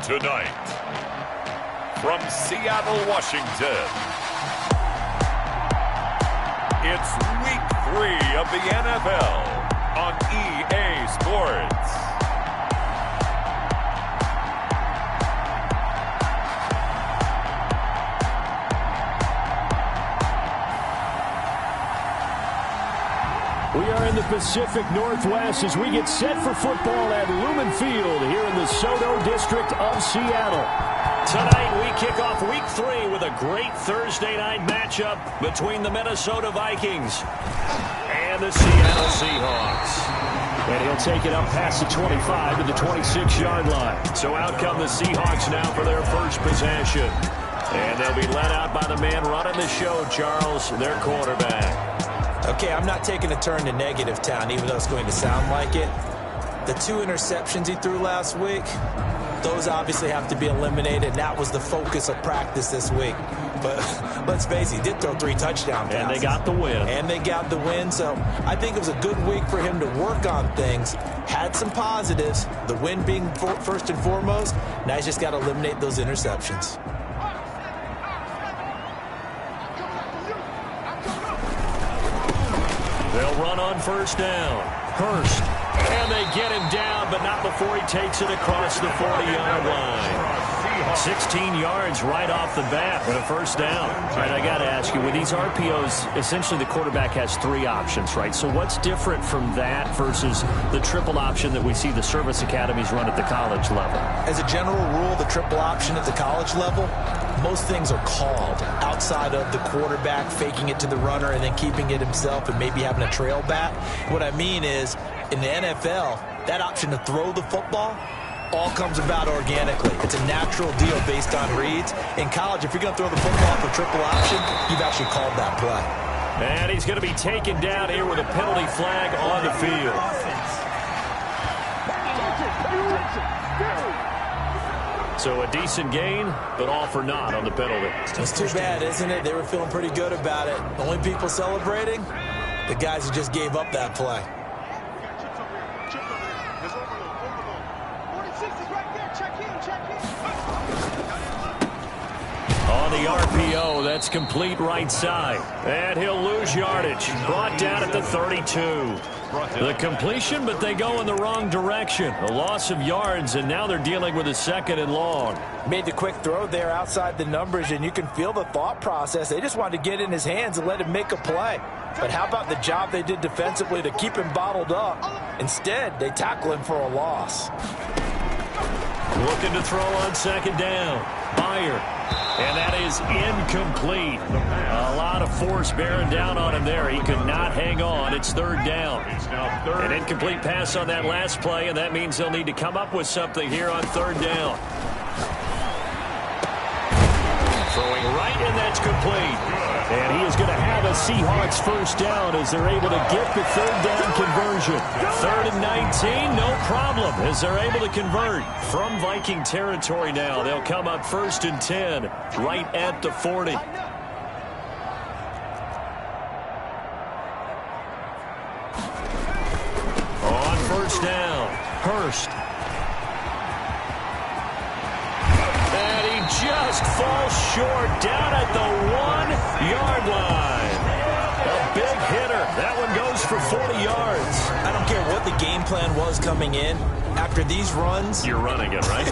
Tonight, from Seattle, Washington, it's Week 3 of the NFL on EA Sports. We are in the Pacific Northwest as we get set for football at Lumen Field here in the Soto District of Seattle. Tonight we kick off Week 3 with a great Thursday night matchup between the Minnesota Vikings and the Seattle Seahawks. And he'll take it up past the 25 to the 26-yard line. So out come the Seahawks now for their first possession. And they'll be led out by the man running the show, Charles, their quarterback. Okay, I'm not taking a turn to negative town, even though it's going to sound like it. The 2 interceptions he threw last week, those obviously have to be eliminated, and that was the focus of practice this week. But let's face it, he did throw 3 touchdown passes. And they got the win. And they got the win, so I think it was a good week for him to work on things. Had some positives, the win being first and foremost. Now he's just got to eliminate those interceptions. They'll run on first down. Hurst. And they get him down, but not before he takes it across the 40-yard line. 16 yards right off the bat with a first down. All right, I got to ask you, with these RPOs, essentially the quarterback has 3 options, right? So what's different from that versus the triple option that we see the service academies run at the college level? As a general rule, the triple option at the college level, most things are called outside of the quarterback faking it to the runner and then keeping it himself and maybe having a trail back. What I mean is, in the NFL, that option to throw the football all comes about organically. It's a natural deal based on reads. In college, if you're going to throw the football for triple option, you've actually called that play. And he's going to be taken down here with a penalty flag on the field. So a decent gain, but all for naught on the penalty. It's too bad, isn't it? They were feeling pretty good about it. The only people celebrating, the guys who just gave up that play. On the RPO, that's complete right side. And he'll lose yardage. Brought down at the 32. The completion, but they go in the wrong direction. A loss of yards, and now they're dealing with a 2nd and long. Made the quick throw there outside the numbers, and you can feel the thought process. They just wanted to get in his hands and let him make a play. But how about the job they did defensively to keep him bottled up? Instead, they tackle him for a loss. Looking to throw on 2nd down. Meyer. And that is incomplete. A lot of force bearing down on him there. He could not hang on. It's 3rd down. An incomplete pass on that last play, and that means they'll need to come up with something here on 3rd down. Throwing right, and that's complete. And he is going to have a Seahawks 1st down as they're able to get the 3rd down conversion. 3rd and 19, no problem, as they're able to convert from Viking territory now. They'll come up 1st and 10, right at the 40. On 1st down, Hurst. Just falls short down at the 1-yard line. A big hitter. That one goes for 40 yards. I don't care what the game plan was coming in. After these runs, you're running it, right?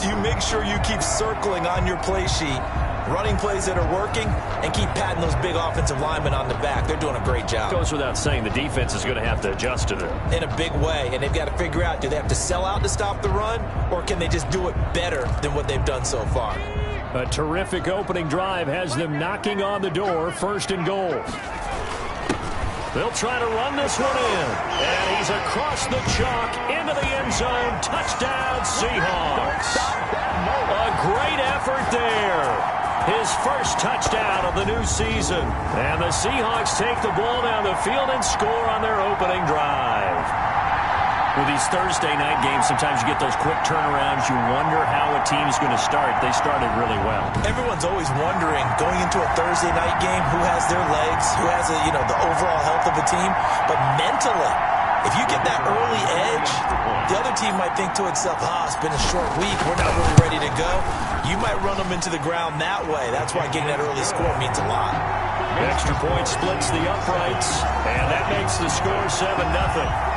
you make sure you keep circling on your play sheet, running plays that are working, and keep patting those big offensive linemen on the back. They're doing a great job. Goes without saying, the defense is going to have to adjust to it. In a big way, and they've got to figure out, do they have to sell out to stop the run, or can they just do it better than what they've done so far? A terrific opening drive has them knocking on the door, 1st and goal. They'll try to run this one in. And he's across the chalk into the end zone. Touchdown, Seahawks. A great effort there. His 1st touchdown of the new season. And the Seahawks take the ball down the field and score on their opening drive. With these Thursday night games, sometimes you get those quick turnarounds. You wonder how a team's going to start. They started really well. Everyone's always wondering, going into a Thursday night game, who has their legs, who has the overall health of a team. But mentally, if you get that early edge, the other team might think to itself, it's been a short week, we're not really ready to go. You might run them into the ground that way. That's why getting that early score means a lot. Extra point splits the uprights, and that makes the score 7-0.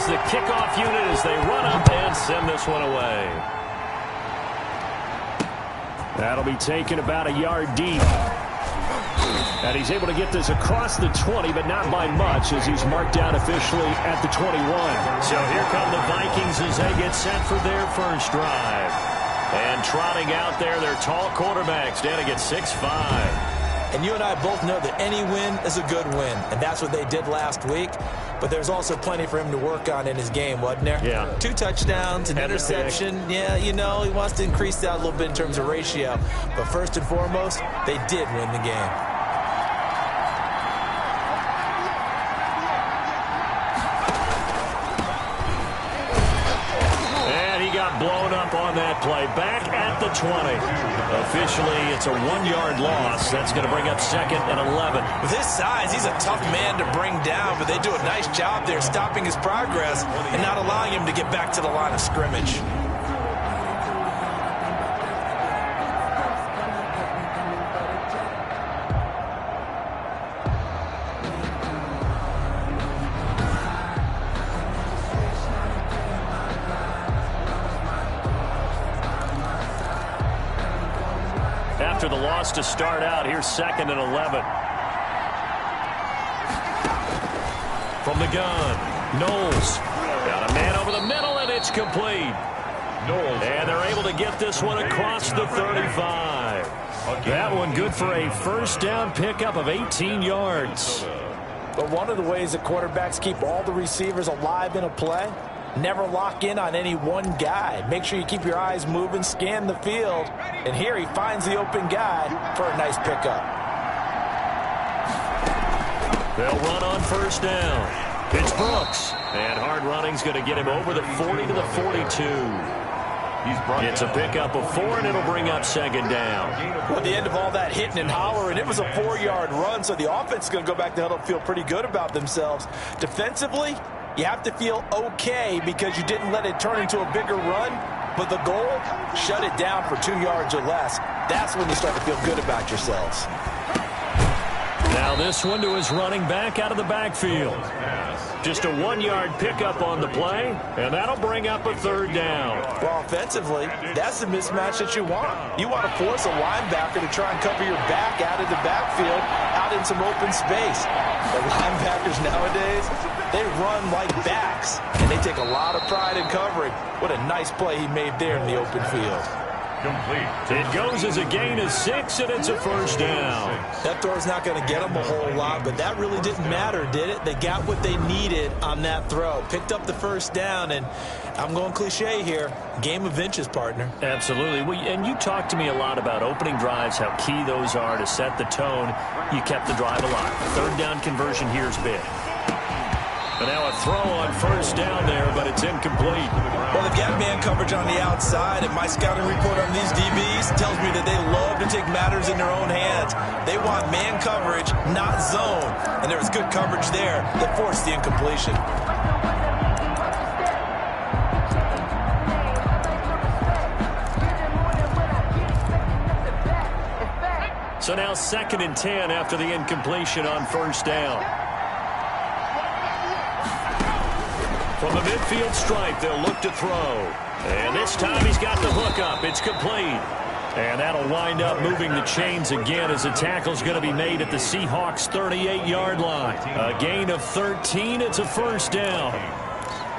The kickoff unit as they run up and send this one away. That'll be taken about a yard deep. And he's able to get this across the 20, but not by much, as he's marked down officially at the 21. So here come the Vikings as they get set for their 1st drive. And trotting out there, their tall quarterbacks down against 6'5". And you and I both know that any win is a good win, and that's what they did last week. But there's also plenty for him to work on in his game, wasn't there? Yeah. 2 touchdowns, an interception. Yeah, he wants to increase that a little bit in terms of ratio. But first and foremost, they did win the game. And he got blown up on that play. Back at the 20. Officially, it's a 1-yard loss. That's going to bring up 2nd and 11. With his size, he's a tough man to bring down, but they do a nice job there stopping his progress and not allowing him to get back to the line of scrimmage. After the loss to start out, here's 2nd and 11. From the gun, Knowles. Got a man over the middle, and it's complete. Knowles. And they're able to get this one across the 35. That one good for a 1st down pickup of 18 yards. But one of the ways that quarterbacks keep all the receivers alive in a play, never lock in on any one guy. Make sure you keep your eyes moving, scan the field. And here he finds the open guy for a nice pickup. They'll run on 1st down. It's Brooks. And hard running's going to get him over the 40 to the 42. It's a pickup of 4, and it'll bring up second down. Well, at the end of all that hitting and hollering, it was a 4-yard run, so the offense is going to go back to huddle and feel pretty good about themselves. Defensively, you have to feel okay because you didn't let it turn into a bigger run, but the goal, shut it down for 2 yards or less. That's when you start to feel good about yourselves. Now this one to his running back out of the backfield. Just a 1-yard pickup on the play, and that'll bring up a third down. Well, offensively, that's the mismatch that you want. You want to force a linebacker to try and cover your back out of the backfield, out in some open space. The linebackers nowadays, they run like backs, and they take a lot of pride in covering. What a nice play he made there in the open field. Complete. It goes as a gain of 6, and it's a first down. That throw's not going to get them a whole lot, but that really didn't matter, did it? They got what they needed on that throw. Picked up the first down, and I'm going cliche here. Game of inches, partner. Absolutely. Well, and you talked to me a lot about opening drives, how key those are to set the tone. You kept the drive alive. Third down conversion here is big. But now a throw on first down there, but it's incomplete. Well, they've got man coverage on the outside, and my scouting report on these DBs tells me that they love to take matters in their own hands. They want man coverage, not zone. And there was good coverage there that forced the incompletion. So now 2nd and 10 after the incompletion on first down. From the midfield stripe, they'll look to throw. And this time he's got the hook up. It's complete. And that'll wind up moving the chains again as the tackle's going to be made at the Seahawks' 38-yard line. A gain of 13. It's a first down.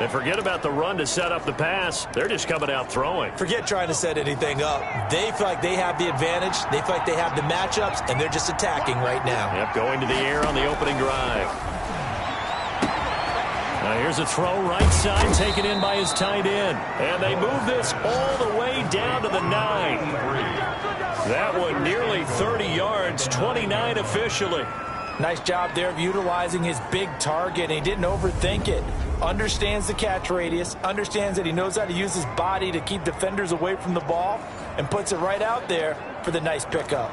And forget about the run to set up the pass. They're just coming out throwing. Forget trying to set anything up. They feel like they have the advantage. They feel like they have the matchups, and they're just attacking right now. Yep, going to the air on the opening drive. Now here's a throw right side, taken in by his tight end. And they move this all the way down to the 9. That one nearly 30 yards, 29 officially. Nice job there of utilizing his big target. He didn't overthink it. Understands the catch radius, understands that he knows how to use his body to keep defenders away from the ball, and puts it right out there for the nice pickup.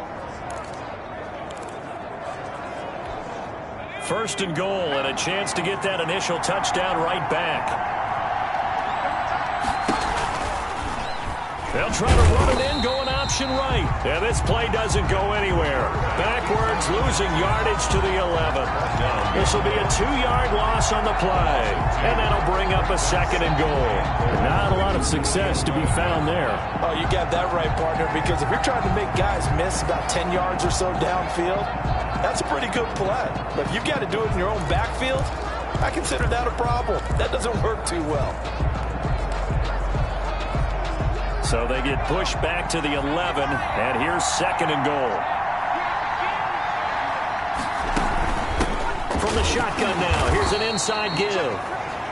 First and goal, and a chance to get that initial touchdown right back. They'll try to run it in, going option right. And this play doesn't go anywhere. Backwards, losing yardage to the 11. This will be a 2-yard loss on the play. And that'll bring up a 2nd and goal. Not a lot of success to be found there. Oh, you got that right, partner, because if you're trying to make guys miss about 10 yards or so downfield, that's a pretty good play. But if you've got to do it in your own backfield, I consider that a problem. That doesn't work too well. So they get pushed back to the 11, and here's 2nd and goal. From the shotgun now, here's an inside give.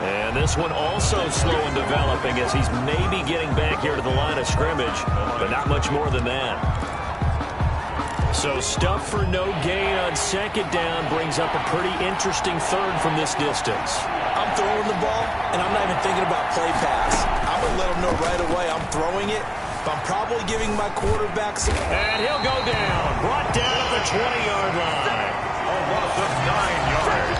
And this one also slow in developing as he's maybe getting back here to the line of scrimmage, but not much more than that. So stuff for no gain on 2nd down brings up a pretty interesting third from this distance. I'm throwing the ball, and I'm not even thinking about play pass. I'm going to let him know right away I'm throwing it, but I'm probably giving my quarterback some... And he'll go down, brought down at the 20-yard line. A loss of 9 yards.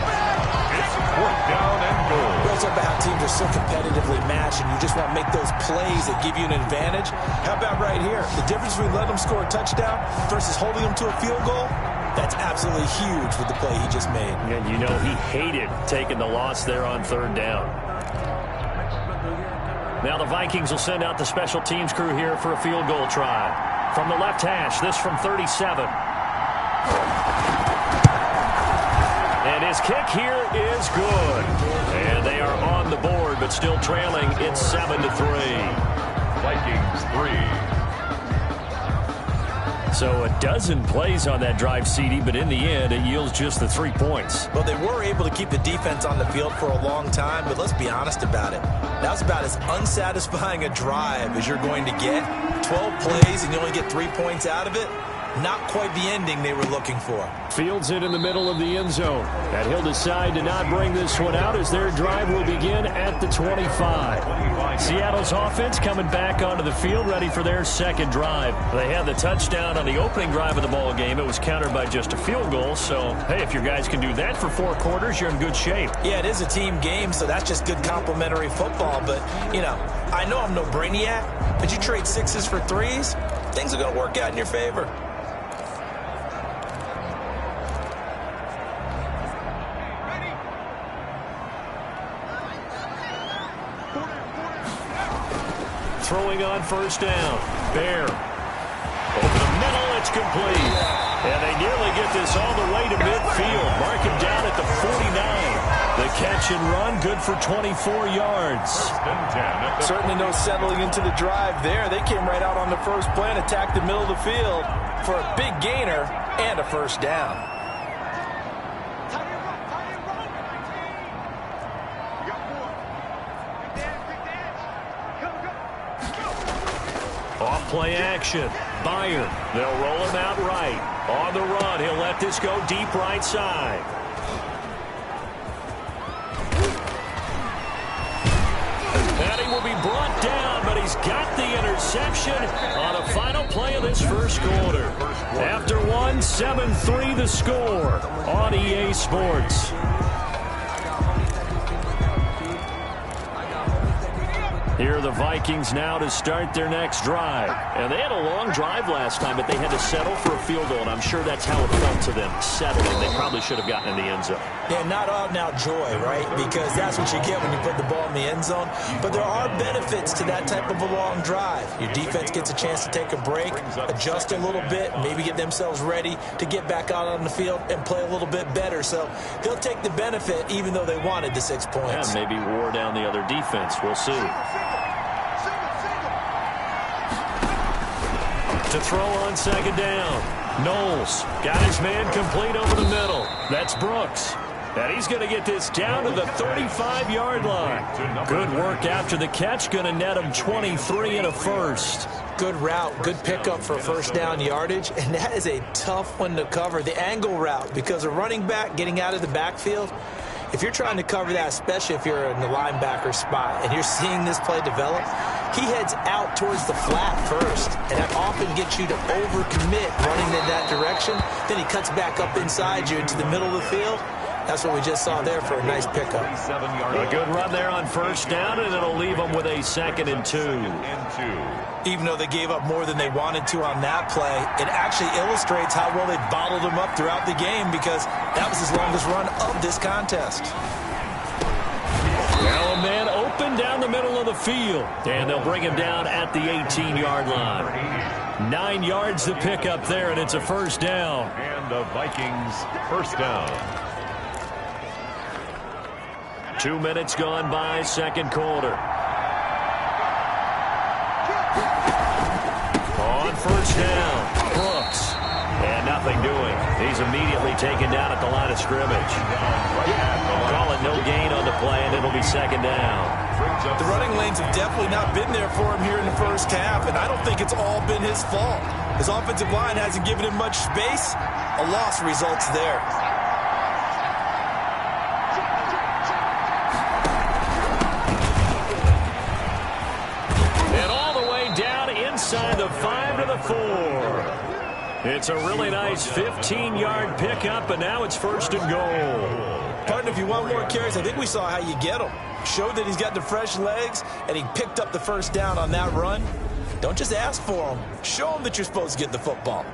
It's 4th down and goal. Well, it's about how teams are so competitively matched, and you just want to make those plays that give you an advantage. How about right here? The difference between letting them score a touchdown versus holding them to a field goal, that's absolutely huge with the play he just made. And you know he hated taking the loss there on 3rd down. Now the Vikings will send out the special teams crew here for a field goal try. From the left hash, this from 37. And his kick here is good. And they are on the board, but still trailing. It's 7-3. Vikings 3. So a dozen plays on that drive, CD, but in the end, it yields just the 3 points. Well, they were able to keep the defense on the field for a long time, but let's be honest about it. That was about as unsatisfying a drive as you're going to get. 12 plays and you only get 3 points out of it. not quite the ending they were looking for. Fields it in the middle of the end zone. And he'll decide to not bring this one out as their drive will begin at the 25. Seattle's offense coming back onto the field, ready for their second drive. They had the touchdown on the opening drive of the ball game. It was countered by just a field goal. So, hey, if your guys can do that for 4 quarters, you're in good shape. Yeah, it is a team game, so that's just good complimentary football. But, you know, I know I'm no brainiac, but you trade 6s for 3s, things are going to work out in your favor. Throwing on first down. Bear. Over the middle, it's complete. And they nearly get this all the way to midfield. Mark him down at the 49. The catch and run, good for 24 yards. Certainly no settling into the drive there. They came right out on the first play and attacked the middle of the field for a big gainer and a first down. Play action. Bayern. They'll roll him out right. On the run, he'll let this go deep right side. And he will be brought down, but he's got the interception on a final play of this first quarter. After one, 7-3 the score on EA Sports. Here are the Vikings now to start their next drive. And they had a long drive last time, but they had to settle for a field goal, and I'm sure that's how it felt to them, settling. They probably should have gotten in the end zone. Yeah, not out-and-out joy, right? Because that's what you get when you put the ball in the end zone. But there are benefits to that type of a long drive. Your defense gets a chance to take a break, adjust a little bit, maybe get themselves ready to get back out on the field and play a little bit better. So they'll take the benefit even though they wanted the 6 points. Yeah, maybe wore down the other defense. We'll see. To throw on second down. Knowles got his man complete over the middle. That's Brooks. And he's going to get this down to the 35-yard line. Good work after the catch. Going to net him 23 and a first. Good route, good pickup for first down yardage, and that is a tough one to cover. The angle route, because a running back getting out of the backfield, if you're trying to cover that, especially if you're in the linebacker spot and you're seeing this play develop, he heads out towards the flat first, and that often gets you to overcommit running in that direction. Then he cuts back up inside you into the middle of the field. That's what we just saw there for a nice pickup. A good run there on first down, and it'll leave them with a 2nd and 2. Even though they gave up more than they wanted to on that play, it actually illustrates how well they bottled them up throughout the game, because that was his longest run of this contest. Now a man open down the middle of the field, and they'll bring him down at the 18-yard line. 9 yards to pick up there, and it's a first down. And the Vikings first down. 2 minutes gone by, second quarter. On first down, Brooks. And nothing doing. He's immediately taken down at the line of scrimmage. Call it no gain on the play, and it'll be second down. The running lanes have definitely not been there for him here in the first half, and I don't think it's all been his fault. His offensive line hasn't given him much space. A loss results there. Inside the 5 to the 4. It's a really nice 15-yard pickup, and now it's first and goal. Partner, if you want more carries, I think we saw how you get him. Showed that he's got the fresh legs, and he picked up the first down on that run. Don't just ask for him. Show him that you're supposed to get the football.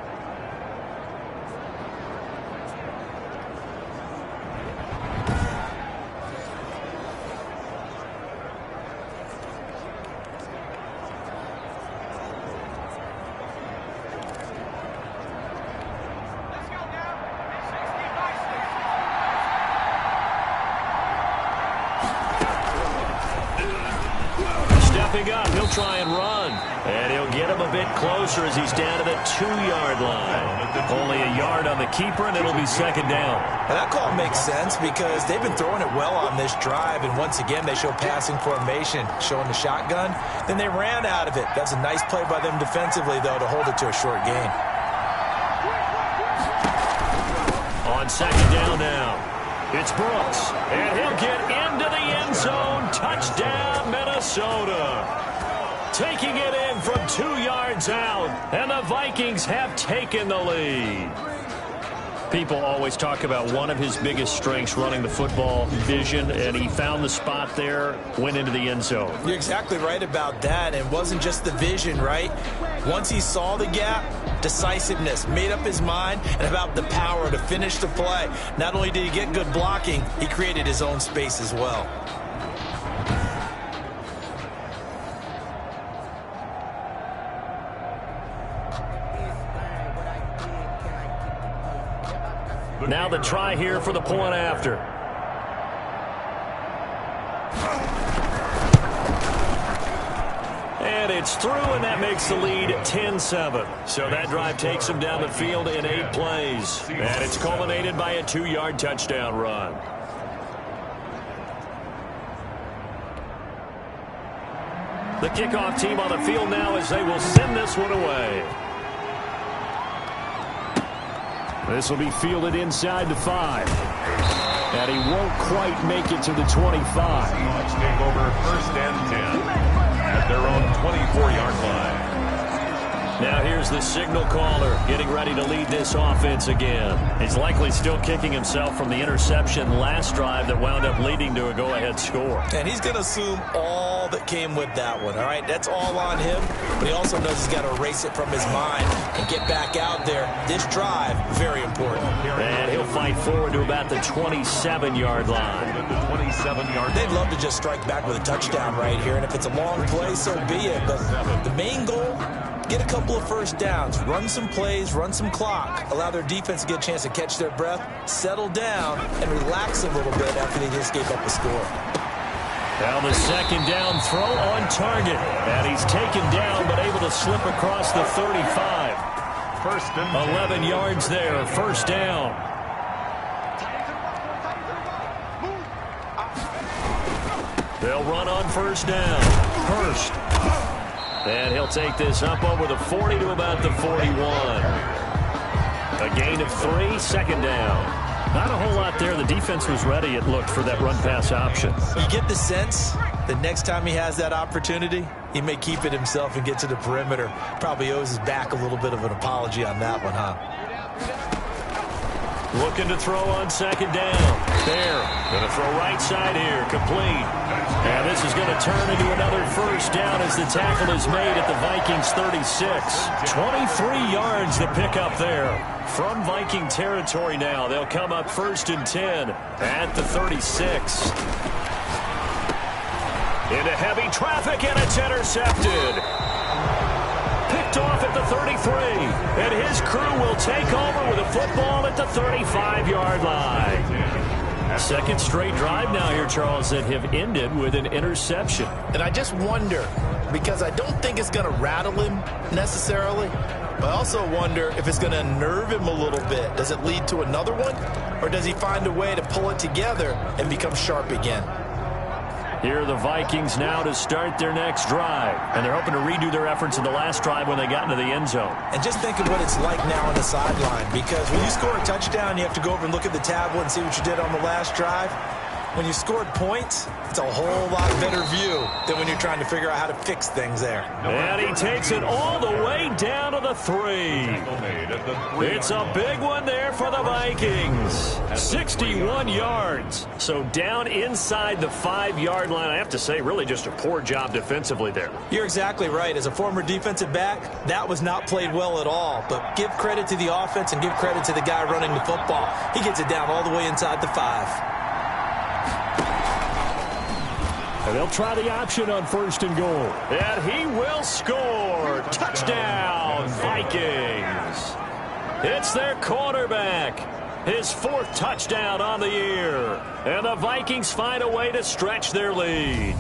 Up, he'll try and run, and he'll get him a bit closer as he's down to the 2-yard line. Only a yard on the keeper, and it'll be second down. Now that call makes sense because they've been throwing it well on this drive, and once again they show passing formation, showing the shotgun. Then they ran out of it. That's a nice play by them defensively, though, to hold it to a short gain. On second down now. It's Brooks, and he'll get into the end zone. Touchdown, Minnesota. Taking it in from 2 yards out, and the Vikings have taken the lead. People always talk about one of his biggest strengths running the football, vision, and he found the spot there, went into the end zone. You're exactly right about that, and it wasn't just the vision, right? Once he saw the gap, decisiveness, made up his mind, and about the power to finish the play. Not only did he get good blocking, he created his own space as well. Now the try here for the point after. And it's through, and that makes the lead 10-7. So that drive takes him down the field in 8 plays. And it's culminated by a 2-yard touchdown run. The kickoff team on the field now as they will send this one away. This will be fielded inside the 5. And he won't quite make it to the 25. Let's take over 1st and 10 at their own 24-yard line. Now here's the signal caller getting ready to lead this offense again. He's likely still kicking himself from the interception last drive that wound up leading to a go-ahead score. And he's going to assume all that came with that one, all right? That's all on him, but he also knows he's got to erase it from his mind and get back out there. This drive, very important. And he'll fight forward to about the 27-yard line. They'd love to just strike back with a touchdown right here, and if it's a long play, so be it. But the main goal, get a couple of first downs, run some plays, run some clock, allow their defense to get a chance to catch their breath, settle down, and relax a little bit after they just gave up a score. Now the second down throw on target. And he's taken down but able to slip across the 35. 11 yards there, first down. They'll run on first down. Hurst. And he'll take this up over the 40 to about the 41. A gain of 3, second down. Not a whole lot there. The defense was ready, it looked, for that run-pass option. You get the sense that next time he has that opportunity, he may keep it himself and get to the perimeter. Probably owes his back a little bit of an apology on that one, huh? Looking to throw on second down. There. Going to throw right side here. Complete. And this is going to turn into another first down as the tackle is made at the Vikings 36. 23 yards the pickup there. From Viking territory now. They'll come up 1st and 10 at the 36. Into heavy traffic, and it's intercepted. Picked off at the 33, and his crew will take over with a football at the 35-yard line. Second straight drive now here, Charles, that have ended with an interception. And I just wonder, because I don't think it's going to rattle him necessarily, but I also wonder if it's going to unnerve him a little bit. Does it lead to another one, or does he find a way to pull it together and become sharp again? Here are the Vikings now to start their next drive. And they're hoping to redo their efforts in the last drive when they got into the end zone. And just think of what it's like now on the sideline, because when you score a touchdown, you have to go over and look at the tablet and see what you did on the last drive. When you scored points, it's a whole lot better view than when you're trying to figure out how to fix things there. And he takes it all the way down to the 3. It's a big one there for the Vikings. 61 yards. So down inside the 5-yard line. I have to say, really just a poor job defensively there. You're exactly right. As a former defensive back, that was not played well at all. But give credit to the offense and give credit to the guy running the football. He gets it down all the way inside the 5. And they'll try the option on 1st and goal. And he will score. Touchdown, Vikings. It's their quarterback. His 4th touchdown on the year. And the Vikings find a way to stretch their lead.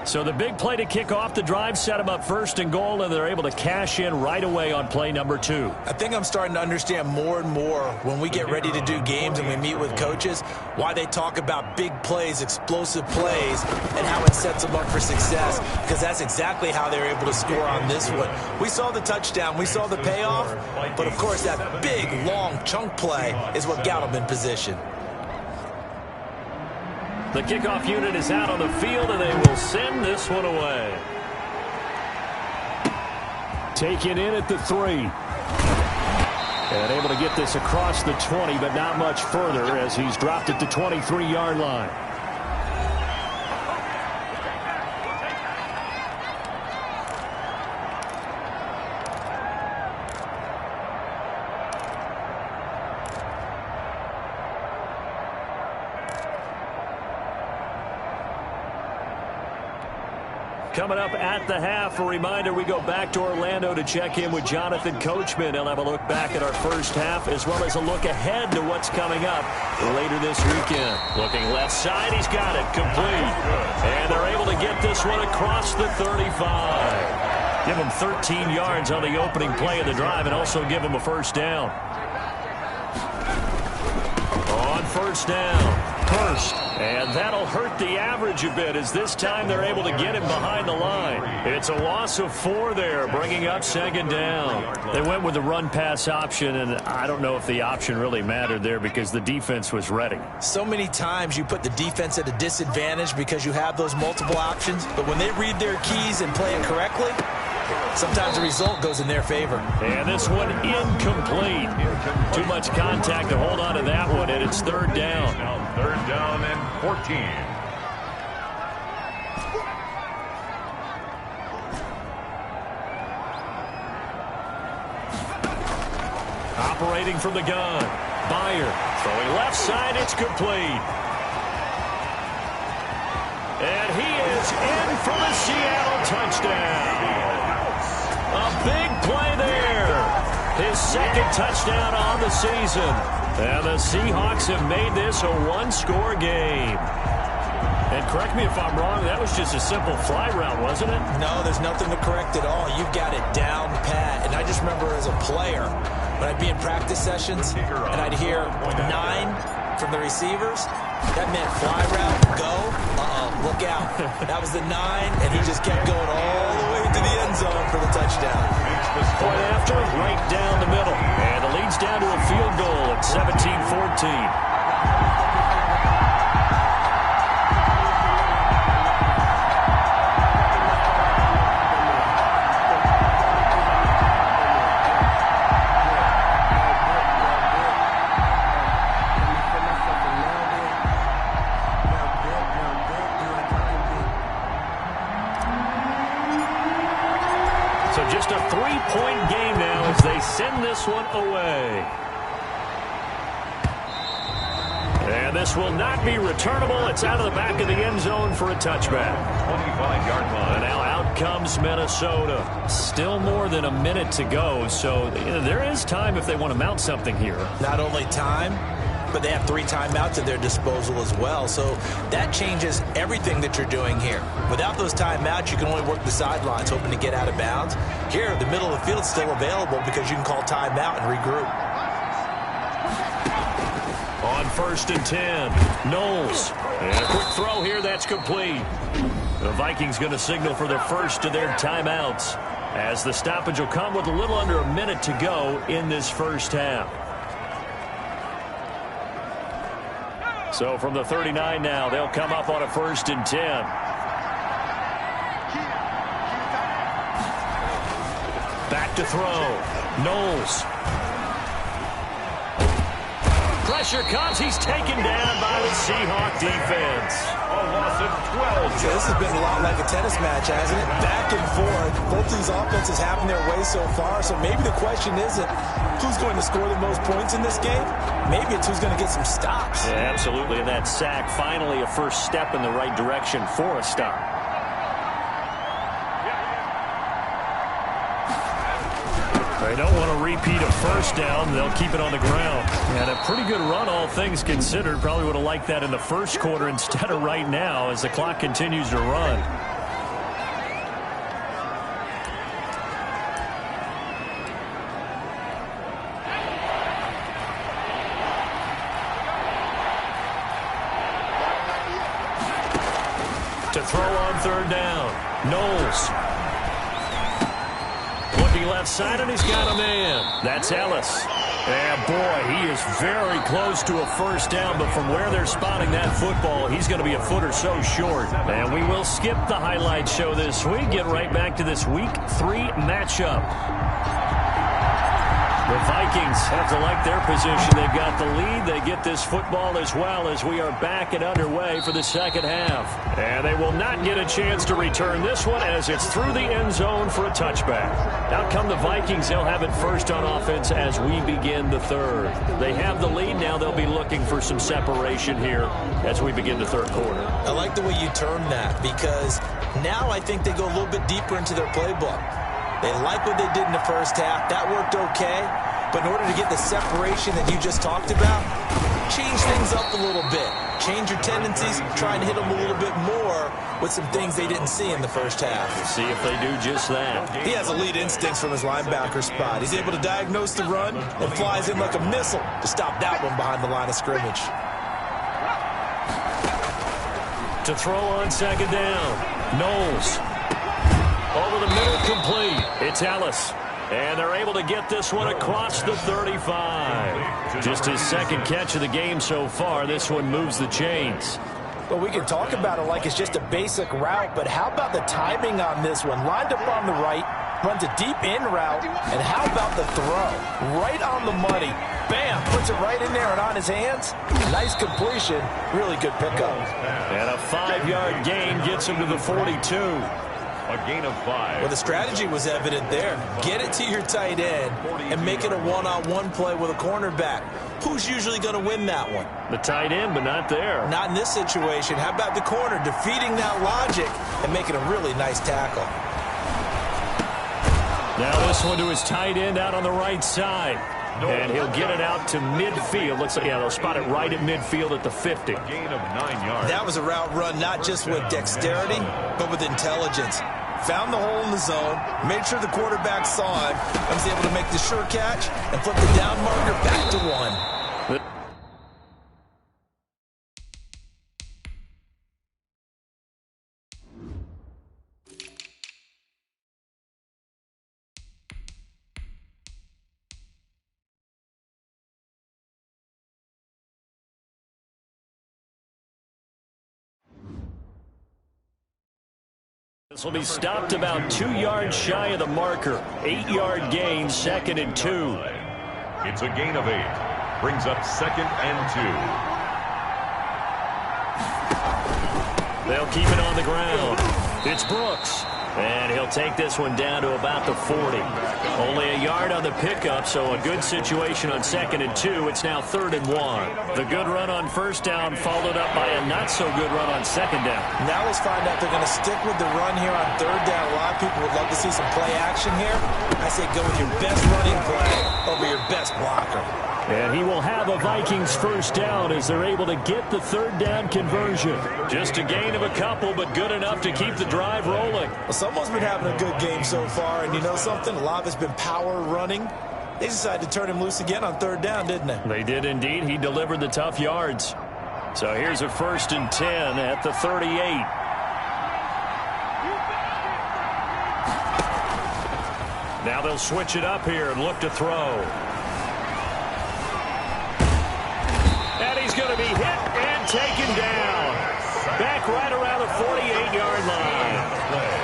So the big play to kick off the drive set them up first and goal, and they're able to cash in right away on play number 2. I think I'm starting to understand more and more when we get ready to do games and we meet with coaches why they talk about big plays, explosive plays, and how it sets them up for success, because that's exactly how they're able to score on this one. We saw the touchdown. We saw the payoff. But, of course, that big, long chunk play is what got them in position. The kickoff unit is out on the field, and they will send this one away. Taken in at the 3. And able to get this across the 20, but not much further as he's dropped at the 23-yard line. Coming up at the half, a reminder, we go back to Orlando to check in with Jonathan Coachman. He'll have a look back at our first half as well as a look ahead to what's coming up later this weekend. Looking left side, he's got it complete. And they're able to get this one across the 35. Give him 13 yards on the opening play of the drive and also give him a first down. On first down. And that'll hurt the average a bit as this time they're able to get him behind the line. It's a loss of 4 there, bringing up second down. They went with the run-pass option, and I don't know if the option really mattered there because the defense was ready. So many times you put the defense at a disadvantage because you have those multiple options, but when they read their keys and play it correctly, sometimes the result goes in their favor. And this one incomplete. Too much contact to hold on to that one, and it's third down. Third down and 14. Operating from the gun. Byer throwing left side. It's complete. And he is in for the Seattle touchdown. A big play there. His second touchdown on the season. And the Seahawks have made this a one-score game. And correct me if I'm wrong, that was just a simple fly route, wasn't it? No, there's nothing to correct at all. You've got it down pat. And I just remember as a player, when I'd be in practice sessions, and I'd hear 9 from the receivers, that meant fly route, go, look out. That was the 9, and he just kept going all the way to the end zone for the touchdown. Point after, right down the middle. And it leads down to a field goal at 17-14. Just a 3-point game now as they send this one away. And this will not be returnable. It's out of the back of the end zone for a touchback. 25-yard line. And now out comes Minnesota. Still more than a minute to go, so there is time if they want to mount something here. Not only time, but they have 3 timeouts at their disposal as well. So that changes everything that you're doing here. Without those timeouts, you can only work the sidelines, hoping to get out of bounds. Here, the middle of the field is still available because you can call timeout and regroup. On first and 10, Knowles. And a quick throw here, that's complete. The Vikings going to signal for their first of their timeouts as the stoppage will come with a little under a minute to go in this first half. So from the 39 now, they'll come up on a first and 10. Back to throw. Knowles. Pressure comes. He's taken down by the Seahawk defense. A loss of 12. So this has been a lot like a tennis match, hasn't it? Back and forth. Both these offenses having their way so far. So maybe the question isn't who's going to score the most points in this game. Maybe it's who's going to get some stops. Yeah, absolutely. And that sack, finally a first step in the right direction for a stop. They don't want to repeat a first down. They'll keep it on the ground. And a pretty good run, all things considered. Probably would have liked that in the first quarter instead of right now as the clock continues to run. throw on third down. Knowles. Looking left side, and he's got a man. That's Ellis. And, boy, he is very close to a first down, but from where they're spotting that football, he's going to be a foot or so short. And we will skip the highlight show this week, get right back to this Week 3 matchup. The Vikings have to like their position. They've got the lead. They get this football as well as we are back and underway for the second half. And they will not get a chance to return this one as it's through the end zone for a touchback. Out come the Vikings. They'll have it first on offense as we begin the third. They have the lead. Now they'll be looking for some separation here as we begin the third quarter. I like the way you term that because now I think they go a little bit deeper into their playbook. They like what they did in the first half. That worked okay. But in order to get the separation that you just talked about, change things up a little bit. Change your tendencies, try and hit them a little bit more with some things they didn't see in the first half. See if they do just that. He has elite instincts from his linebacker spot. He's able to diagnose the run and flies in like a missile to stop that one behind the line of scrimmage. To throw on second down, Knowles. Over the middle, complete. It's Ellis. And they're able to get this one across the 35. Just his second catch of the game so far. This one moves the chains. Well, we can talk about it like it's just a basic route, but how about the timing on this one? Lined up on the right, runs a deep in route, and how about the throw? Right on the money. Bam, puts it right in there and on his hands. Nice completion, really good pickup. And a 5-yard gain gets him to the 42. A gain of 5. Well, the strategy was evident there. Get it to your tight end and make it a one-on-one play with a cornerback. Who's usually going to win that one? The tight end, but not there. Not in this situation. How about the corner defeating that logic and making a really nice tackle? Now this one to his tight end out on the right side. And he'll get it out to midfield. Looks like, yeah, they'll spot it right at midfield at the 50. A gain of 9 yards. That was a route run not just with dexterity, but with intelligence. Found the hole in the zone, made sure the quarterback saw him, and was able to make the sure catch and flip the down marker back to 1. This will be stopped about 2 yards shy of the marker. 8-yard gain, 2nd and 2. It's a gain of 8. Brings up 2nd and 2. They'll keep it on the ground. It's Brooks. And he'll take this one down to about the 40. Only a yard on the pickup, so a good situation on 2nd and 2. It's now 3rd and 1. The good run on first down followed up by a not-so-good run on second down. Now let's find out if they're going to stick with the run here on 3rd down. A lot of people would love to see some play action here. I say go with your best running play over your best blocker. And he will have a Vikings first down as they're able to get the 3rd down conversion. Just a gain of a couple, but good enough to keep the drive rolling. Well, someone's been having a good game so far, and you know something? A lot of it's been power running. They decided to turn him loose again on 3rd down, didn't they? They did indeed. He delivered the tough yards. So here's a 1st and 10 at the 38. Now they'll switch it up here and look to throw. And he's going to be hit and taken down. Back right around the 48-yard line.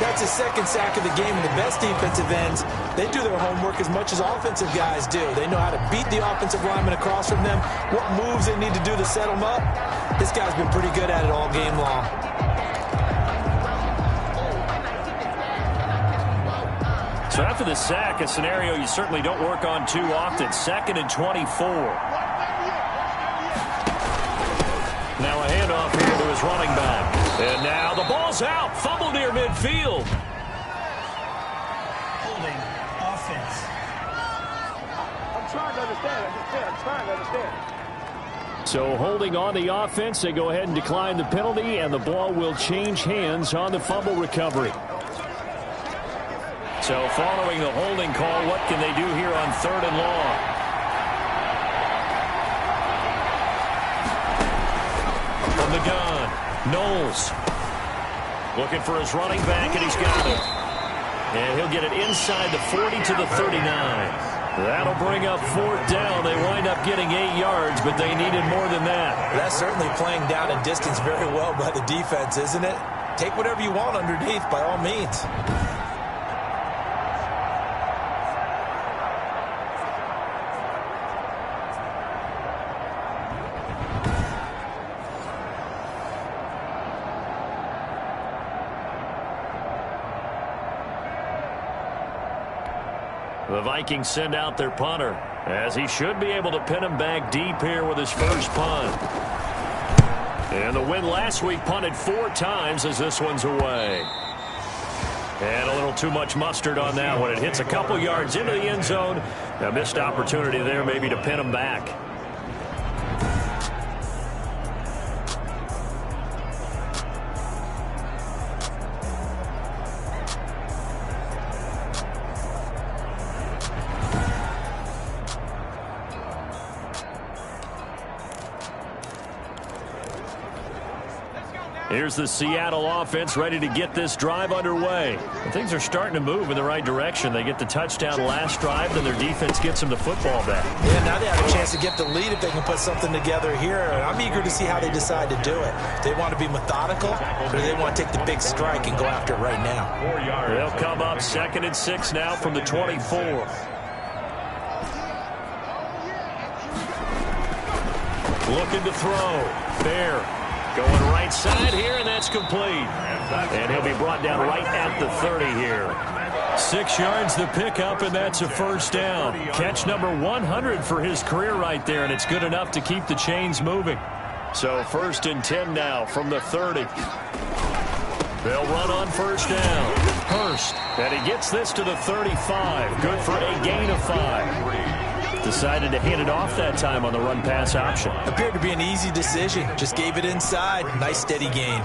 That's his 2nd sack of the game, and the best defensive ends, they do their homework as much as offensive guys do. They know how to beat the offensive lineman across from them, what moves they need to do to set them up. This guy's been pretty good at it all game long. So after the sack, a scenario you certainly don't work on too often. 2nd and 24. Now a handoff here to his running back. And now the ball's out. Fumble near midfield. Holding offense. I'm trying to understand. I'm trying to understand. So holding on the offense, they go ahead and decline the penalty, and the ball will change hands on the fumble recovery. So following the holding call, what can they do here on 3rd and long? From the gun, Knowles. Looking for his running back, and he's got it. And he'll get it inside the 40 to the 39. That'll bring up 4th down. They wind up getting 8 yards, but they needed more than that. That's certainly playing down and distance very well by the defense, isn't it? Take whatever you want underneath, by all means. The Vikings send out their punter, as he should be able to pin him back deep here with his first punt. And the win last week punted 4 times as this one's away. And a little too much mustard on that one. It hits a couple yards into the end zone. A missed opportunity there maybe to pin him back. Here's the Seattle offense ready to get this drive underway. And things are starting to move in the right direction. They get the touchdown last drive, then their defense gets them the football back. Yeah, now they have a chance to get the lead if they can put something together here. I'm eager to see how they decide to do it. They want to be methodical, or do they want to take the big strike and go after it right now? They'll come up 2nd and 6 now from the 24. Looking to throw. Bear going right side here, and that's complete. And he'll be brought down right at the 30 here. 6 yards the pickup, and that's a first down. Catch number 100 for his career right there, and it's good enough to keep the chains moving. So 1st and 10 now from the 30. They'll run on first down. Hurst, and he gets this to the 35. Good for a gain of 5. Decided to hand it off that time on the run-pass option. Appeared to be an easy decision. Just gave it inside. Nice steady gain.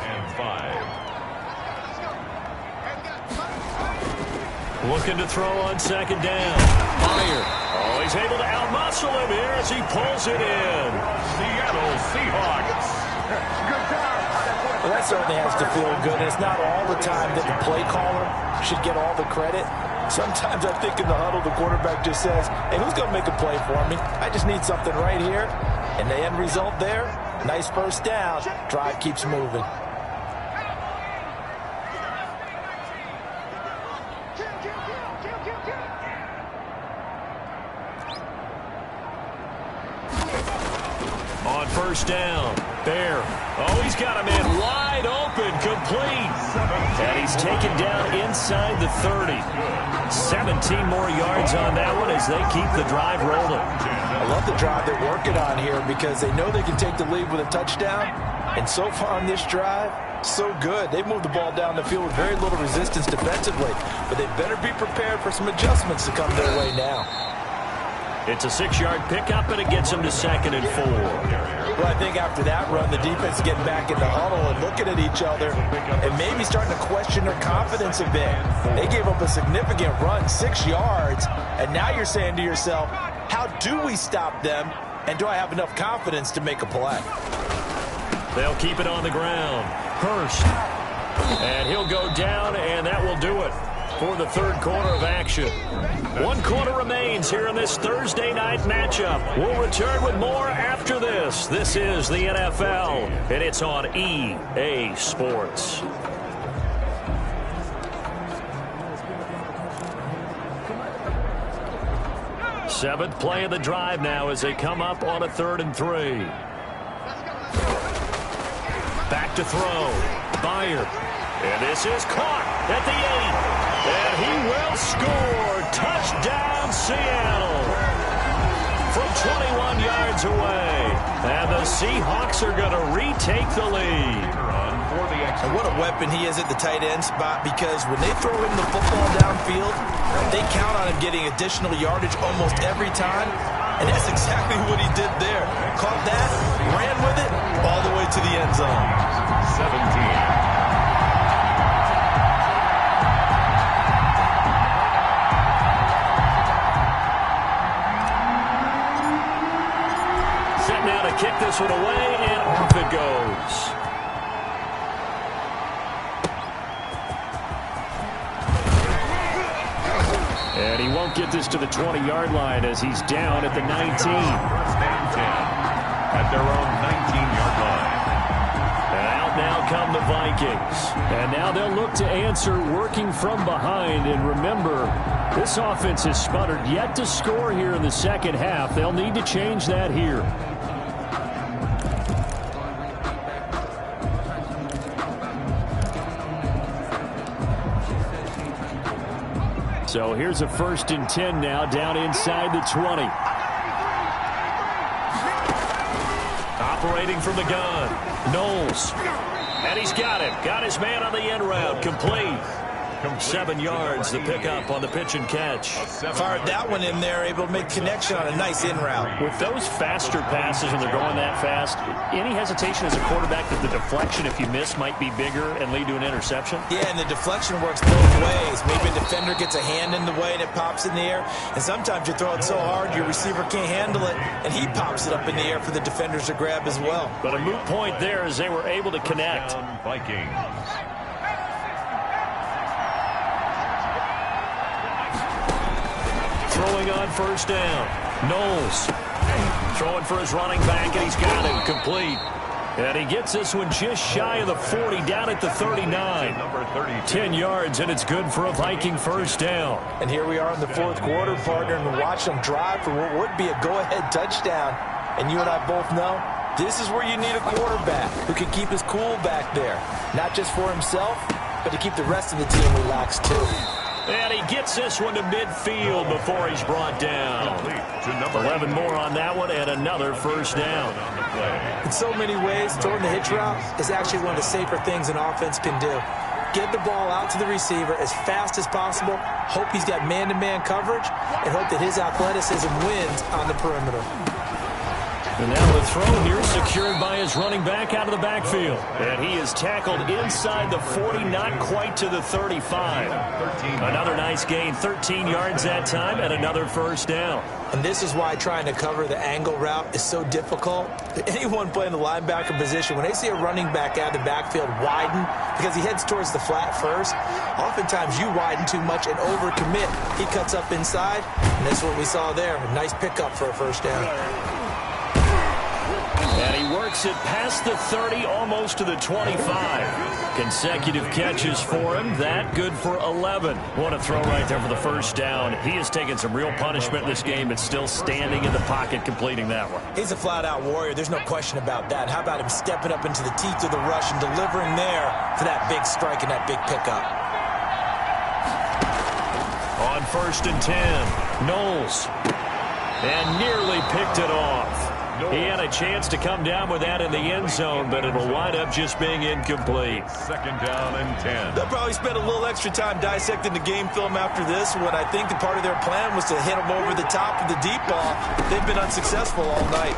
Looking to throw on 2nd down. Fire. Oh, he's able to outmuscle him here as he pulls it in. Seattle Seahawks. Well, that certainly has to feel good. It's not all the time that the play caller should get all the credit. Sometimes I think in the huddle, the quarterback just says, hey, who's going to make a play for me? I just need something right here. And the end result there, nice first down. Drive keeps moving. On first down, Bear. Oh, he's got a man wide open, complete. And he's taken down inside the 30. 17 more yards on that one as they keep the drive rolling. I love the drive they're working on here because they know they can take the lead with a touchdown. And so far on this drive, so good. They've moved the ball down the field with very little resistance defensively. But they better be prepared for some adjustments to come their way now. It's a 6-yard pickup, and it gets them to 2nd and 4. Well, I think after that run, the defense is getting back in the huddle and looking at each other and maybe starting to question their confidence a bit. They gave up a significant run, 6 yards, and now you're saying to yourself, how do we stop them, and do I have enough confidence to make a play? They'll keep it on the ground. Hurst. And he'll go down, and that will do it for the 3rd quarter of action. 1 quarter remains here in this Thursday night matchup. We'll return with more after this. This is the NFL, and it's on EA Sports. Seventh play of the drive now as they come up on a 3rd and 3. Back to throw. Byer. And this is caught at the 8. And he will score. Touchdown, Seattle. From 21 yards away. And the Seahawks are going to retake the lead. And what a weapon he is at the tight end spot, because when they throw him the football downfield, they count on him getting additional yardage almost every time. And that's exactly what he did there. Caught that, ran with it, all the way to the end zone. 17. Now to kick this one away, and off it goes. get this to the 20-yard line as he's down at the 19. First and 10 at their own 19-yard line. And out now come the Vikings. And now they'll look to answer working from behind. And remember, this offense has sputtered yet to score here in the second half. They'll need to change that here. So here's a 1st and 10 now down inside the 20. Operating from the gun. Knowles. And he's got it. Got his man on the end route. Complete. 7 yards the pickup on the pitch and catch. Fired that one in there, able to make connection on a nice in route. With those faster passes when they're going that fast, any hesitation as a quarterback that the deflection, if you miss, might be bigger and lead to an interception? Yeah, and the deflection works both ways. Maybe a defender gets a hand in the way and it pops in the air. And sometimes you throw it so hard your receiver can't handle it, and he pops it up in the air for the defenders to grab as well. But a moot point there as they were able to connect. Vikings. Throwing on 1st down. Knowles throwing for his running back, and he's got him complete. And he gets this one just shy of the 40, down at the 39. 10 yards, and it's good for a Viking 1st down. And here we are in the 4th quarter, partner, and watch them drive for what would be a go-ahead touchdown. And you and I both know this is where you need a quarterback who can keep his cool back there. Not just for himself, but to keep the rest of the team relaxed, too. And he gets this one to midfield before he's brought down. 11 more on that one, and another 1st down. In so many ways, throwing the hitch route is actually one of the safer things an offense can do. Get the ball out to the receiver as fast as possible, hope he's got man-to-man coverage, and hope that his athleticism wins on the perimeter. And now the throw here secured by his running back out of the backfield. And he is tackled inside the 40, not quite to the 35. Another nice gain, 13 yards that time, and another 1st down. And this is why trying to cover the angle route is so difficult. Anyone playing the linebacker position, when they see a running back out of the backfield widen, because he heads towards the flat first, oftentimes you widen too much and overcommit. He cuts up inside, and that's what we saw there. A nice pickup for a 1st down. And he works it past the 30, almost to the 25. Consecutive catches for him. That good for 11. What a throw right there for the 1st down. He has taken some real punishment in this game, but still standing in the pocket, completing that one. He's a flat-out warrior. There's no question about that. How about him stepping up into the teeth of the rush and delivering there for that big strike and that big pickup? On 1st and 10, Knowles. And nearly picked it off. He had a chance to come down with that in the end zone, but it'll wind up just being incomplete. 2nd down and 10. They'll probably spend a little extra time dissecting the game film after this when I think the part of their plan was to hit them over the top of the deep ball. They've been unsuccessful all night.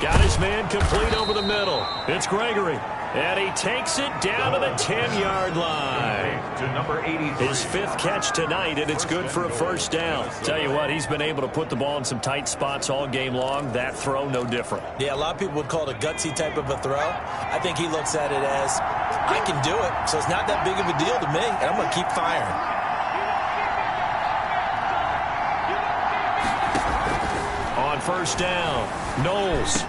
Got his man complete over the middle. It's Gregory. And he takes it down to the 10-yard line. To number 83. His 5th catch tonight, and it's good for a 1st down. Tell you what, he's been able to put the ball in some tight spots all game long. That throw, no different. Yeah, a lot of people would call it a gutsy type of a throw. I think he looks at it as, I can do it, so it's not that big of a deal to me, and I'm going to keep firing. On 1st down, Knowles.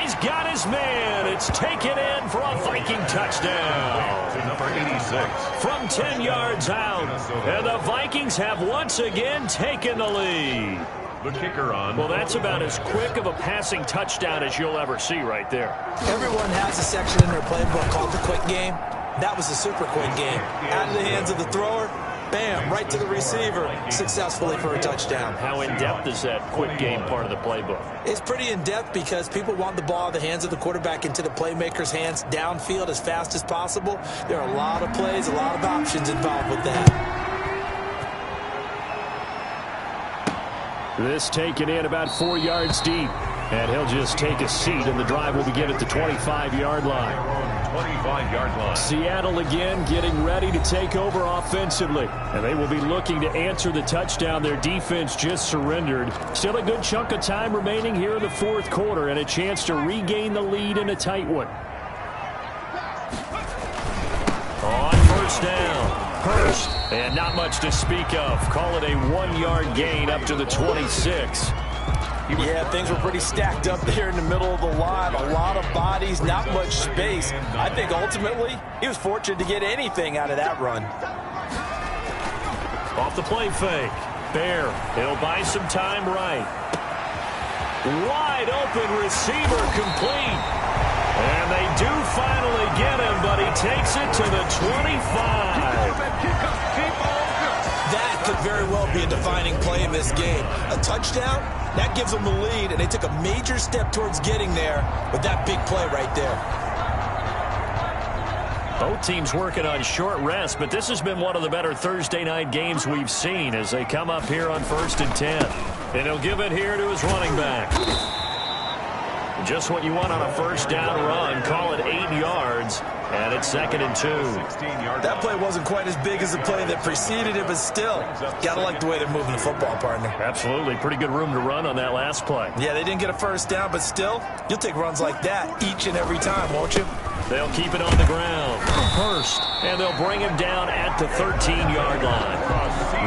He's got his man. It's taken in for a Viking touchdown. To number 86. From 10 yards out. And the Vikings have once again taken the lead. The kicker on. Well, that's about as quick of a passing touchdown as you'll ever see right there. Everyone has a section in their playbook called the quick game. That was a super quick game. Out of the hands of the thrower, bam, right to the receiver, successfully for a touchdown. How in-depth is that quick game part of the playbook? It's pretty in-depth because people want the ball in the hands of the quarterback into the playmaker's hands downfield as fast as possible. There are a lot of plays, a lot of options involved with that. This taken in about 4 yards deep. And he'll just take a seat, and the drive will begin at the 25-yard line. 25-yard line. Seattle again getting ready to take over offensively. And they will be looking to answer the touchdown their defense just surrendered. Still a good chunk of time remaining here in the 4th quarter and a chance to regain the lead in a tight one. On 1st down, first. And not much to speak of. Call it a 1-yard gain up to the 26. Yeah, things were pretty stacked up there in the middle of the line. A lot of bodies, not much space. I think ultimately he was fortunate to get anything out of that run. Off the play fake. Bear, he'll buy some time right. Wide open receiver complete. And they do finally get him, but he takes it to the 25. That could very well be a defining play in this game. A touchdown, that gives them the lead, and they took a major step towards getting there with that big play right there. Both teams working on short rest, but this has been one of the better Thursday night games we've seen as they come up here on 1st and 10. And he'll give it here to his running back. Just what you want on a first down run. Call it 8 yards, and it's 2nd and 2. That play wasn't quite as big as the play that preceded it, but still, gotta like the way they're moving the football, partner. Absolutely. Pretty good room to run on that last play. Yeah, they didn't get a first down, but still, you'll take runs like that each and every time, won't you? They'll keep it on the ground. First, and they'll bring him down at the 13-yard line.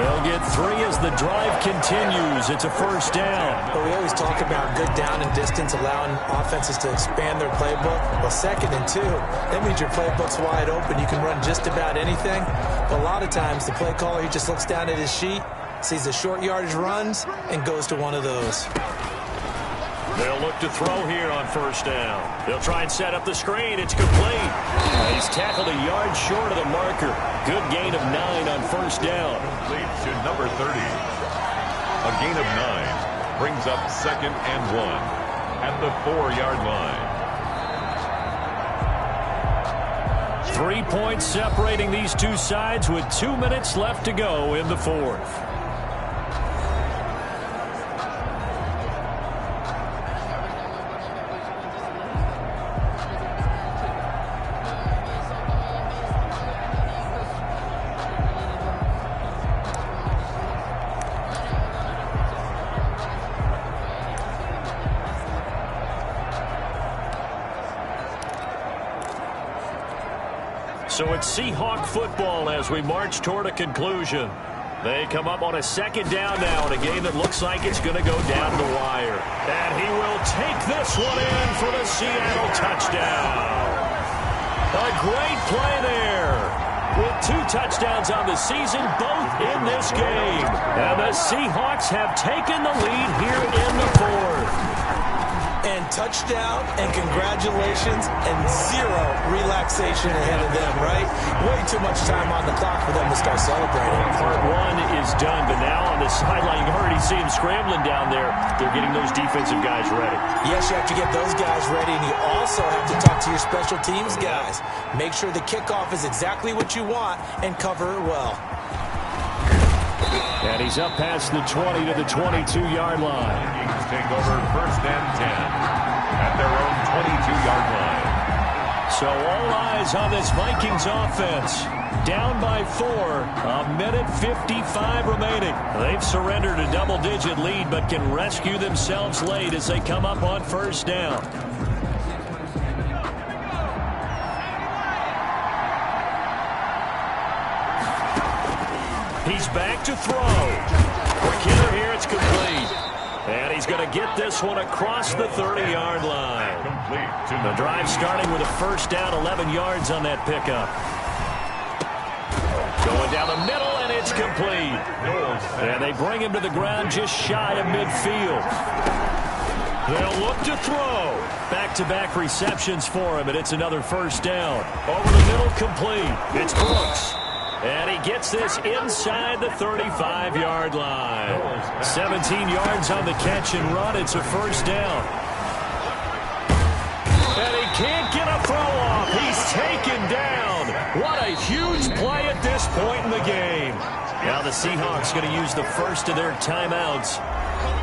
They'll get 3 as the drive continues. It's a first down. But we always talk about good down and distance, allowing offenses to expand their playbook. Well, 2nd and 2, that means your playbook's wide open. You can run just about anything. But a lot of times, the play caller, he just looks down at his sheet, sees the short yardage runs, and goes to one of those. They'll look to throw here on first down. They'll try and set up the screen. It's complete. He's tackled a yard short of the marker. Good gain of 9 on first down. Complete to number 30. A gain of 9 brings up 2nd and 1 at the 4-yard line. 3 points separating these two sides with 2 minutes left to go in the 4th. So it's Seahawk football as we march toward a conclusion. They come up on a 2nd down now in a game that looks like it's going to go down the wire. And he will take this one in for the Seattle touchdown. A great play there. With 2 touchdowns on the season, both in this game. And the Seahawks have taken the lead here in the 4th. And touchdown, and congratulations, and 0 relaxation ahead of them, right? Way too much time on the clock for them to start celebrating. Part 1 is done, but now on the sideline, you can already see him scrambling down there. They're getting those defensive guys ready. Yes, you have to get those guys ready, and you also have to talk to your special teams guys. Make sure the kickoff is exactly what you want and cover it well. And he's up past the 20 to the 22-yard line. Vikings take over 1st and 10 at their own 22-yard line. So all eyes on this Vikings offense. Down by 4, a minute 55 remaining. They've surrendered a double-digit lead, but can rescue themselves late as they come up on first down. He's back to throw. Quick hitter here, it's complete. And he's going to get this one across the 30-yard line. The drive starting with a first down, 11 yards on that pickup. Going down the middle, and it's complete. And they bring him to the ground just shy of midfield. They'll look to throw. Back-to-back receptions for him, and it's another first down. Over the middle, complete. It's Brooks. And he gets this inside the 35-yard line. 17 yards on the catch and run. It's a first down. And he can't get a throw off. He's taken down. What a huge play at this point in the game. Now the Seahawks going to use the first of their timeouts.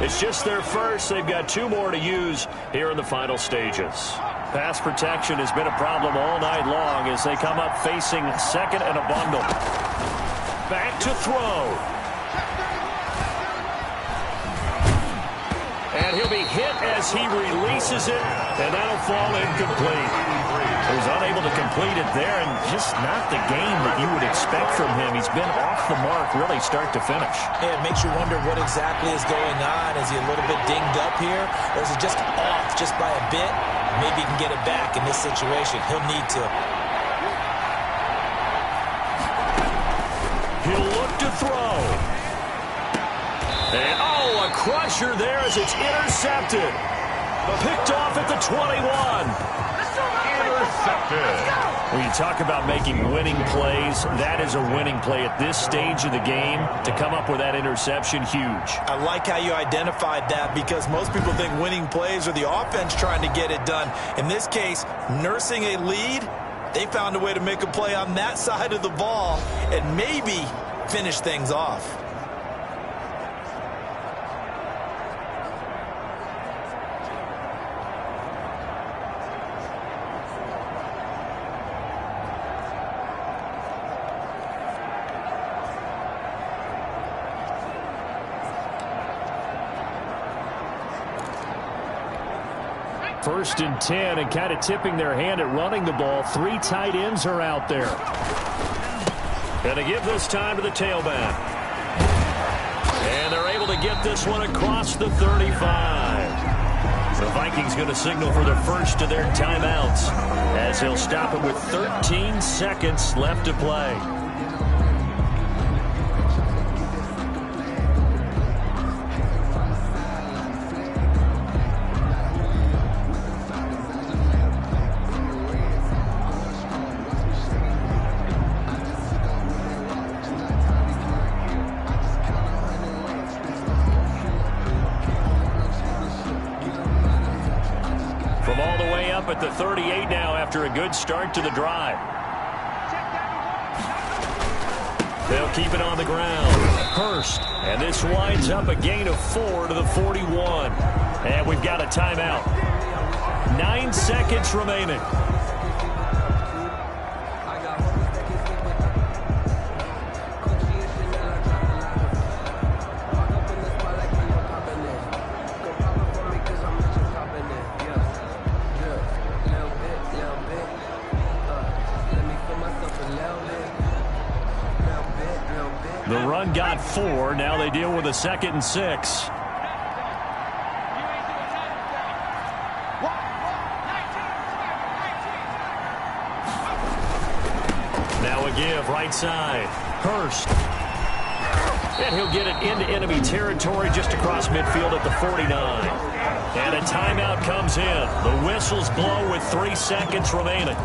It's just their first. They've got 2 more to use here in the final stages. Pass protection has been a problem all night long as they come up facing 2nd and a bundle. Back to throw. And he'll be hit as as he releases it, and that'll fall incomplete. He was unable to complete it there, and just not the game that you would expect from him. He's been off the mark really start to finish. Yeah, it makes you wonder what exactly is going on. Is he a little bit dinged up here, or is it just off just by a bit? Maybe he can get it back in this situation. He'll need to. He'll look to throw. And, a crusher there as it's intercepted. Picked off at the 21. Intercepted. When you talk about making winning plays, that is a winning play at this stage of the game. To come up with that interception, huge. I like how you identified that because most people think winning plays are the offense trying to get it done. In this case, nursing a lead, they found a way to make a play on that side of the ball and maybe finish things off. First and 10, and kind of tipping their hand at running the ball. 3 tight ends are out there. And they give this time to the tailback. And they're able to get this one across the 35. The Vikings going to signal for the first of their timeouts as they'll stop it with 13 seconds left to play. At the 38 now after a good start to the drive. They'll keep it on the ground. Hurst. And this winds up a gain of 4 to the 41. And we've got a timeout. 9 seconds remaining. The run got 4. Now they deal with a 2nd and 6. Now a give right side. Hurst. And he'll get it into enemy territory just across midfield at the 49. And a timeout comes in. The whistles blow with 3 seconds remaining.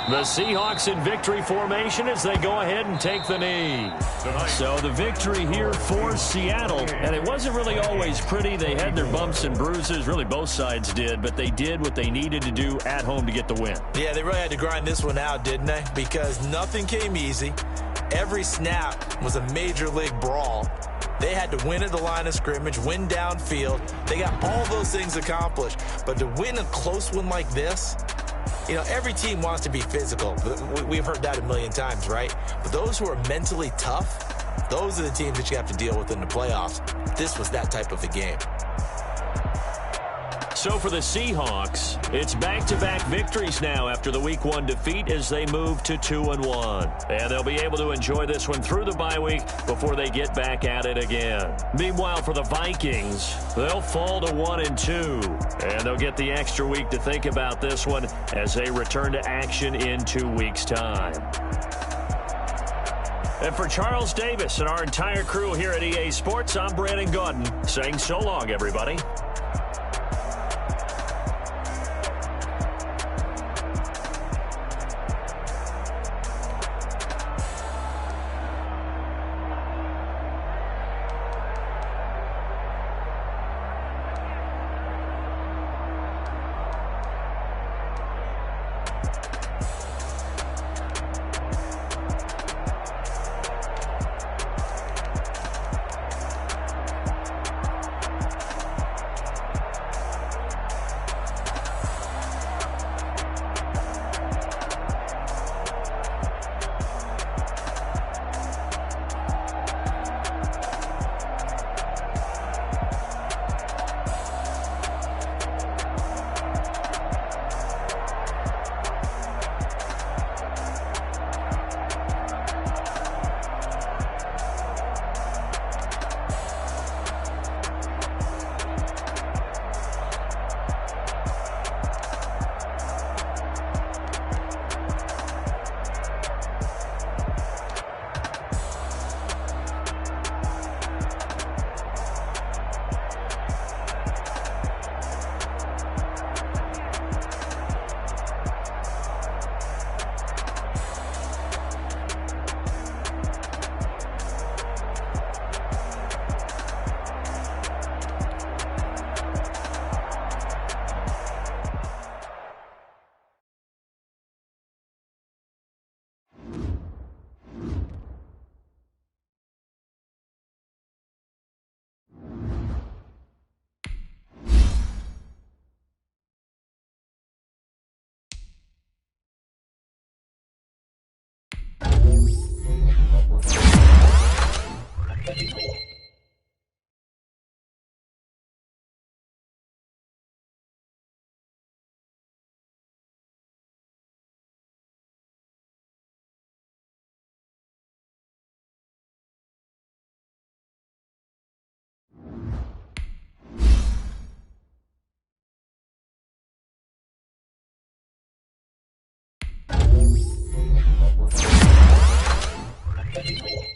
The Seahawks in victory formation as they go ahead and take the knee. So the victory here for Seattle. And it wasn't really always pretty. They had their bumps and bruises. Really, both sides did. But they did what they needed to do at home to get the win. Yeah, they really had to grind this one out, didn't they? Because nothing came easy. Every snap was a major league brawl. They had to win at the line of scrimmage, win downfield. They got all those things accomplished. But to win a close one like this, you know, every team wants to be physical. We've heard that a million times, right? But those who are mentally tough, those are the teams that you have to deal with in the playoffs. This was that type of a game. So for the Seahawks, it's back-to-back victories now after the Week 1 defeat as they move to 2-1. And they'll be able to enjoy this one through the bye week before they get back at it again. Meanwhile, for the Vikings, they'll fall to 1-2. And they'll get the extra week to think about this one as they return to action in 2 weeks' time. And for Charles Davis and our entire crew here at EA Sports, I'm Brandon Gaudin saying so long, everybody. 1.